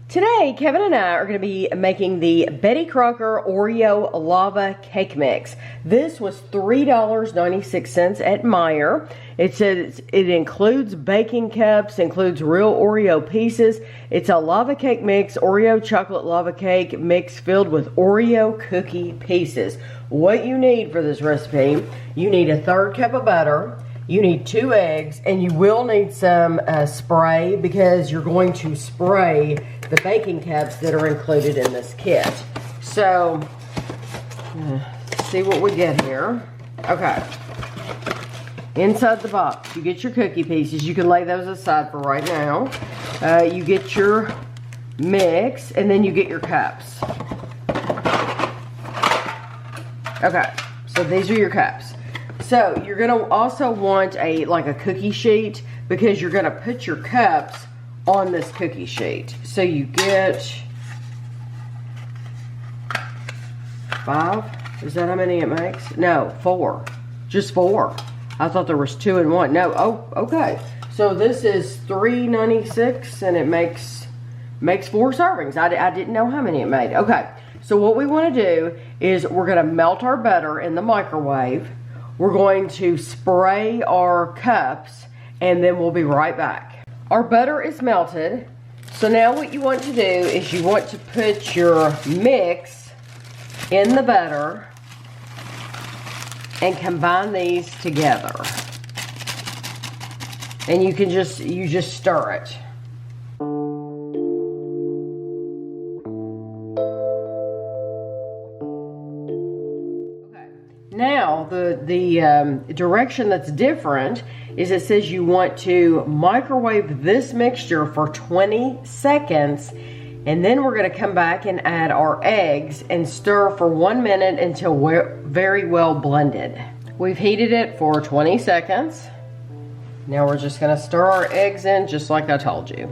Today, Kevin and I are going to be making the Betty Crocker Oreo Lava Cake Mix. This was $3.96 at Meijer. It says it includes baking cups, includes real Oreo pieces. It's a lava cake mix, Oreo chocolate lava cake mix filled with Oreo cookie pieces. What you need for this recipe, you need a 1/3 cup of butter. You need 2 eggs, and you will need some spray because you're going to spray the baking cups that are included in this kit. So, see what we get here. Okay. Inside the box, you get your cookie pieces. You can lay those aside for right now. You get your mix, and then you get your cups. Okay, so these are your cups. So you're going to also want a cookie sheet because you're going to put your cups on this cookie sheet. So you get 5. Is that how many it makes? No, 4. Just 4. I thought there was 2 in 1. No. Oh, okay. So this is $3.96 and it makes 4 servings. I didn't know how many it made. Okay. So what we want to do is we're going to melt our butter in the microwave. We're going to spray our cups, and then we'll be right back. Our butter is melted, so now what you want to do is you want to put your mix in the butter and combine these together. And you just stir it. Now, the direction that's different is it says you want to microwave this mixture for 20 seconds, and then we're going to come back and add our eggs and stir for 1 minute until we're very well blended. We've heated it for 20 seconds. Now we're just going to stir our eggs in just like I told you.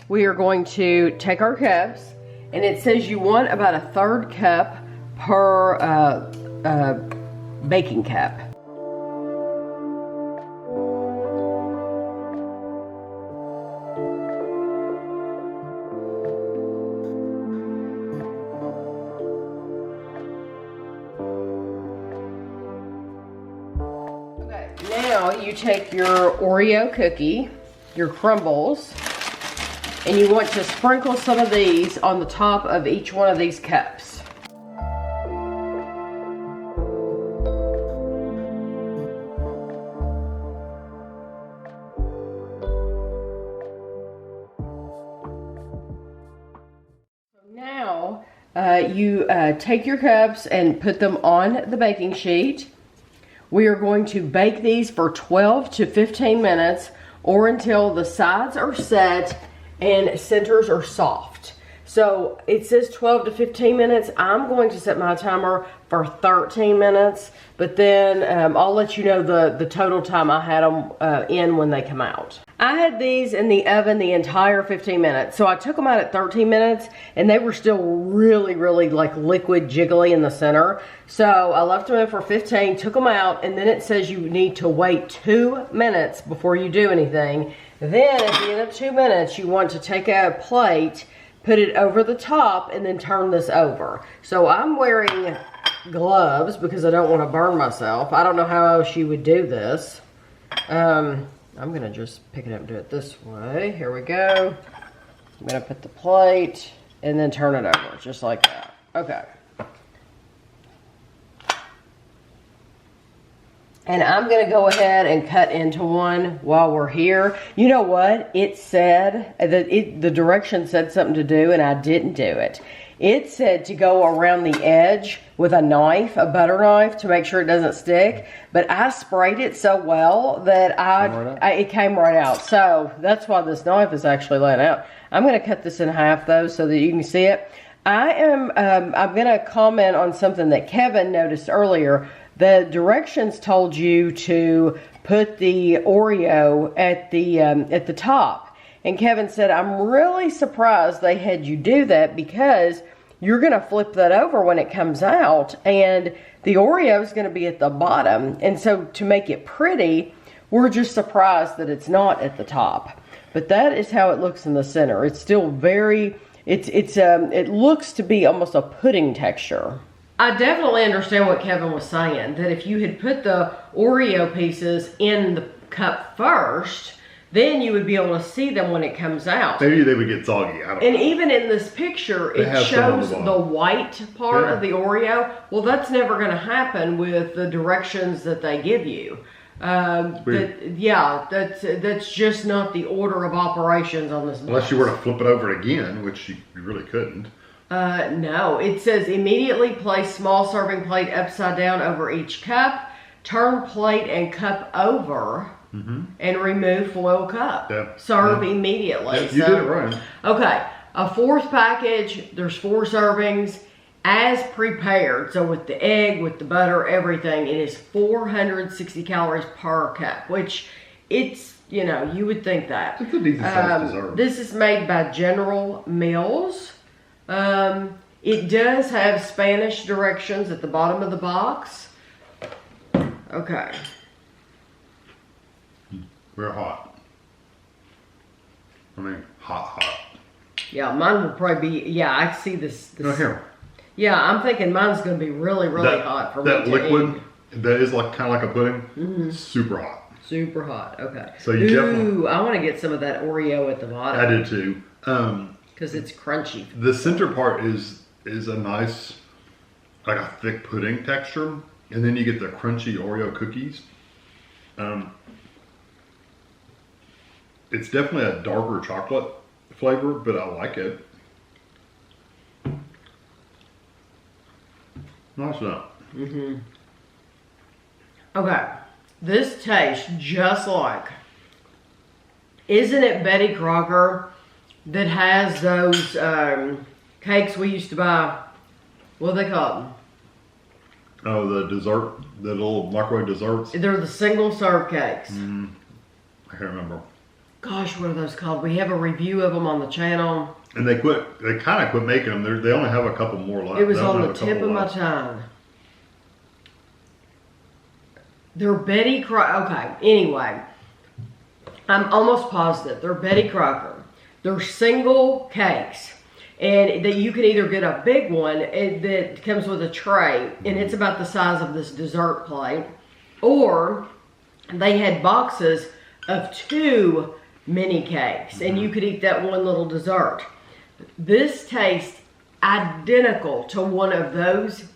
We are going to take our cups, and it says you want about a 1/3 cup per baking cup. Okay, now you take your Oreo cookie, your crumbles, and you want to sprinkle some of these on the top of each one of these cups. Now, you take your cups and put them on the baking sheet. We are going to bake these for 12 to 15 minutes or until the sides are set and centers are soft. So it says 12 to 15 minutes. I'm going to set my timer for 13 minutes, but then I'll let you know the total time I had them in when they come out. I had these in the oven the entire 15 minutes. So I took them out at 13 minutes and they were still really like liquid jiggly in the center. So I left them in for 15, took them out, and then it says you need to wait 2 minutes before you do anything. Then at the end of 2 minutes, you want to take a plate, put it over the top, and then turn this over. So I'm wearing gloves because I don't want to burn myself. I don't know how else you would do this. I'm going to just pick it up and do it this way. Here we go. I'm going to put the plate and then turn it over just like that. Okay. And I'm going to go ahead and cut into one while we're here. You know what? It said, the direction said something to do, and I didn't do it. It said to go around the edge with a knife, a butter knife, to make sure it doesn't stick. But I sprayed it so well that it came right out. So that's why this knife is actually laying out. I'm going to cut this in half, though, so that you can see it. I'm going to comment on something that Kevin noticed earlier. The directions told you to put the Oreo at the top. And Kevin said, I'm really surprised they had you do that because you're going to flip that over when it comes out, and the Oreo is going to be at the bottom. And so to make it pretty, we're just surprised that it's not at the top. But that is how it looks in the center. It's still very, it looks to be almost a pudding texture. I definitely understand what Kevin was saying, that if you had put the Oreo pieces in the cup first, then you would be able to see them when it comes out. Maybe they would get soggy. I don't know. And even in this picture, it shows the white part of the Oreo. Well, that's never going to happen with the directions that they give you. That's just not the order of operations on this box. Unless you were to flip it over again, which you really couldn't. No, it says immediately place small serving plate upside down over each cup, turn plate and cup over, and remove foil cup. Serve immediately. You did it right. Okay, a fourth package, there's 4 servings as prepared. So with the egg, with the butter, everything, it is 460 calories per cup, which it's, you know, you would think that. It's a decent size dessert. This is made by General Mills. It does have Spanish directions at the bottom of the box. Okay. Real hot. I mean, hot. Yeah, mine will probably be, yeah, I see this. Oh, here. Yeah, I'm thinking mine's going to be really hot for me to eat. That liquid, that is like kind of like a pudding, super hot. Super hot, okay. So you definitely... I want to get some of that Oreo at the bottom. I did too. Because it's crunchy. The center part is a nice, like a thick pudding texture. And then you get the crunchy Oreo cookies. It's definitely a darker chocolate flavor, but I like it. Nice enough. Okay, this tastes just like, isn't it Betty Crocker that has those cakes we used to buy? What do they call them? Oh, the dessert, the little microwave desserts. They're the single serve cakes. I can't remember. Gosh, what are those called? We have a review of them on the channel. And they kind of quit making them. They only have a couple more left. It was on the tip of my tongue. They're Betty Crocker. Okay, anyway. I'm almost positive. They're Betty Crocker. They're single cakes. And that you can either get a big one that comes with a tray, and it's about the size of this dessert plate, or they had boxes of 2 mini cakes, and you could eat that one little dessert. This tastes identical to one of those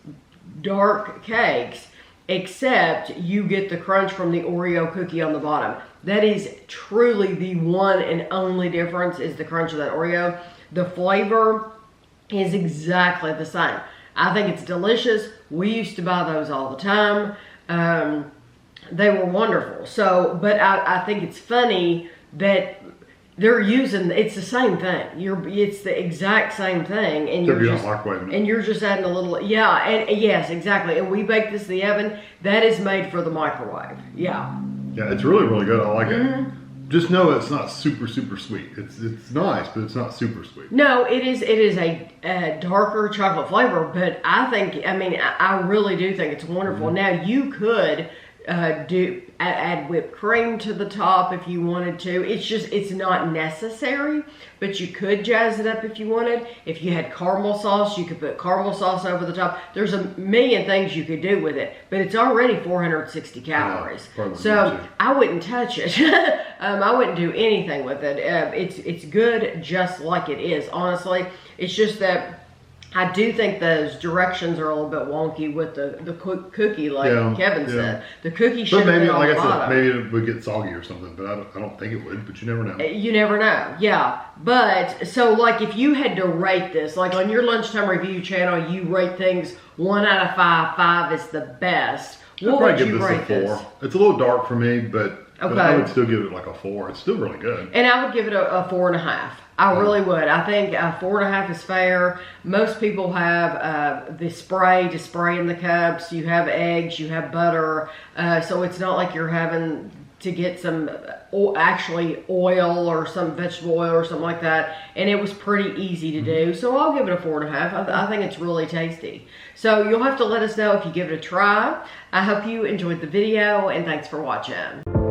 dark cakes, except you get the crunch from the Oreo cookie on the bottom. That is truly the one and only difference, is the crunch of that Oreo. The flavor is exactly the same. I think it's delicious. We used to buy those all the time. They were wonderful. So, but I think it's funny that they're using, it's the same thing. It's the exact same thing, and you're just adding a little, and yes, exactly. And we bake this in the oven. That is made for the microwave. Yeah, it's really good. I like it. Just know it's not super sweet. It's nice, but it's not super sweet. No, it is a darker chocolate flavor, but I really do think it's wonderful. Now you could add whipped cream to the top if you wanted to. It's not necessary, but you could jazz it up if you wanted. If you had caramel sauce, you could put caramel sauce over the top. There's a million things you could do with it, but it's already 460 calories. So I wouldn't touch it. I wouldn't do anything with it. It's good just like it is, honestly. It's just that I do think those directions are a little bit wonky with the cookie, like Kevin said. The cookie should have been on the bottom. Maybe it would get soggy or something, but I don't think it would, but you never know. You never know, yeah. But, so like if you had to rate this, like on your Lunchtime Review channel, you rate things 1 out of 5, 5 is the best. What would you rate this? 4. It's a little dark for me, but I would still give it like a 4. It's still really good. And I would give it a 4.5. I really would. I think 4.5 is fair. Most people have the spray to spray in the cups. You have eggs, you have butter. So it's not like you're having to get some actually oil or some vegetable oil or something like that, and it was pretty easy to do. So I'll give it a 4.5. I think it's really tasty. So you'll have to let us know if you give it a try. I hope you enjoyed the video, and thanks for watching.